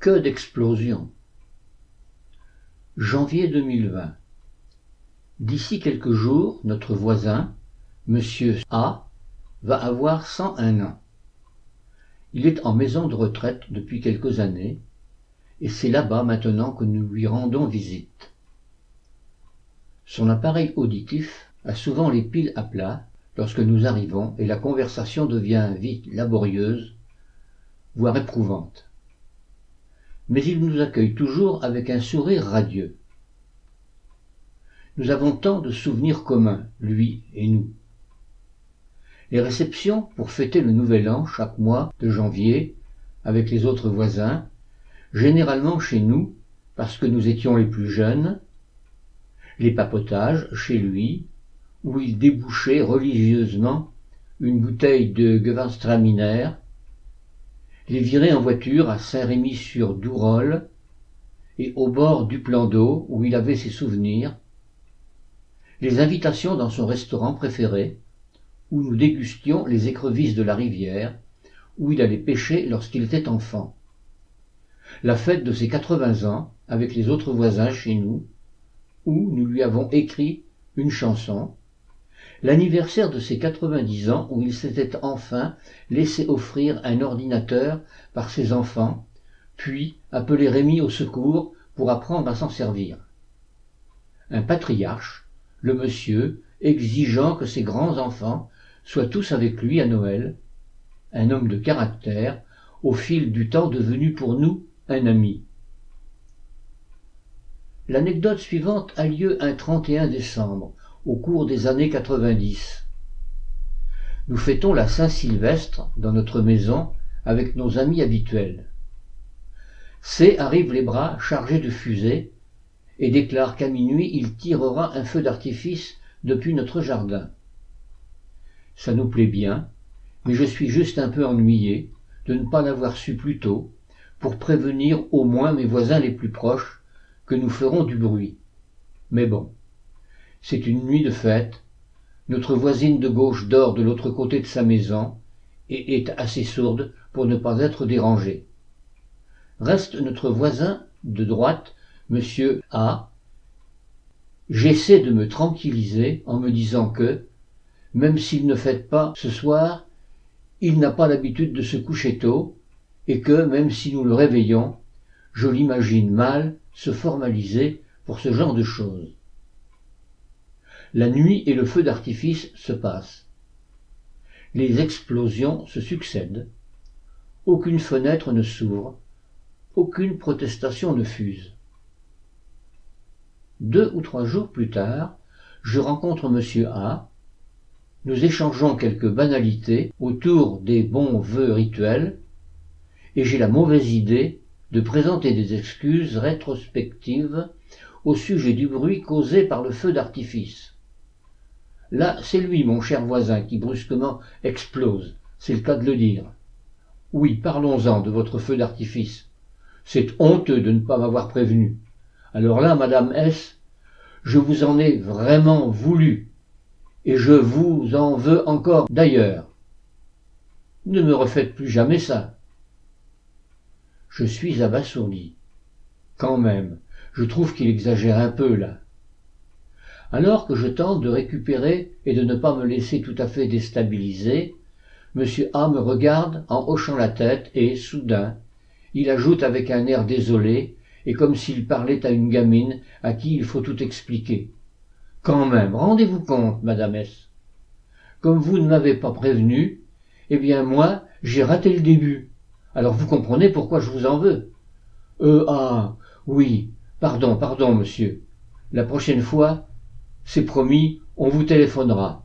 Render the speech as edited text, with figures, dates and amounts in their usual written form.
Que d'explosions! Janvier 2020. D'ici quelques jours, notre voisin, Monsieur A, va avoir 101 ans. Il est en maison de retraite depuis quelques années, et c'est là-bas maintenant que nous lui rendons visite. Son appareil auditif a souvent les piles à plat lorsque nous arrivons et la conversation devient vite laborieuse, voire éprouvante. Mais il nous accueille toujours avec un sourire radieux. Nous avons tant de souvenirs communs, lui et nous. Les réceptions pour fêter le Nouvel An chaque mois de janvier avec les autres voisins, généralement chez nous parce que nous étions les plus jeunes, les papotages chez lui où il débouchait religieusement une bouteille de Gewürztraminer, les virées en voiture à Saint-Rémy-sur-Dourol et au bord du plan d'eau où il avait ses souvenirs, les invitations dans son restaurant préféré, où nous dégustions les écrevisses de la rivière, où il allait pêcher lorsqu'il était enfant. La fête de ses 80 ans avec les autres voisins chez nous, où nous lui avons écrit une chanson, l'anniversaire de ses 90 ans où il s'était enfin laissé offrir un ordinateur par ses enfants, puis appelé Rémi au secours pour apprendre à s'en servir. Un patriarche, le monsieur, exigeant que ses grands-enfants soient tous avec lui à Noël, un homme de caractère, au fil du temps devenu pour nous un ami. L'anecdote suivante a lieu un 31 décembre, au cours des années 90. Nous fêtons la Saint-Sylvestre dans notre maison avec nos amis habituels. C arrive les bras chargés de fusées et déclare qu'à minuit il tirera un feu d'artifice depuis notre jardin. Ça nous plaît bien, mais je suis juste un peu ennuyé de ne pas l'avoir su plus tôt pour prévenir au moins mes voisins les plus proches que nous ferons du bruit. Mais bon, c'est une nuit de fête, notre voisine de gauche dort de l'autre côté de sa maison et est assez sourde pour ne pas être dérangée. Reste notre voisin de droite, Monsieur A. J'essaie de me tranquilliser en me disant que, même s'il ne fête pas ce soir, il n'a pas l'habitude de se coucher tôt, et que, même si nous le réveillons, je l'imagine mal se formaliser pour ce genre de choses. La nuit et le feu d'artifice se passent. Les explosions se succèdent. Aucune fenêtre ne s'ouvre, aucune protestation ne fuse. 2 ou 3 jours plus tard, je rencontre Monsieur A. Nous échangeons quelques banalités autour des bons vœux rituels, et j'ai la mauvaise idée de présenter des excuses rétrospectives au sujet du bruit causé par le feu d'artifice. Là, c'est lui, mon cher voisin, qui brusquement explose, c'est le cas de le dire. Oui, parlons-en de votre feu d'artifice. C'est honteux de ne pas m'avoir prévenu. Alors là, Madame S., je vous en ai vraiment voulu, et je vous en veux encore d'ailleurs. Ne me refaites plus jamais ça. Je suis abasourdi. Quand même, je trouve qu'il exagère un peu là. Alors que je tente de récupérer et de ne pas me laisser tout à fait déstabiliser, Monsieur A me regarde en hochant la tête et, soudain, il ajoute avec un air désolé et comme s'il parlait à une gamine à qui il faut tout expliquer. « Quand même, rendez-vous compte, Madame S. Comme vous ne m'avez pas prévenu, eh bien moi, j'ai raté le début. Alors vous comprenez pourquoi je vous en veux. Ah, oui, pardon, monsieur. La prochaine fois, c'est promis, on vous téléphonera.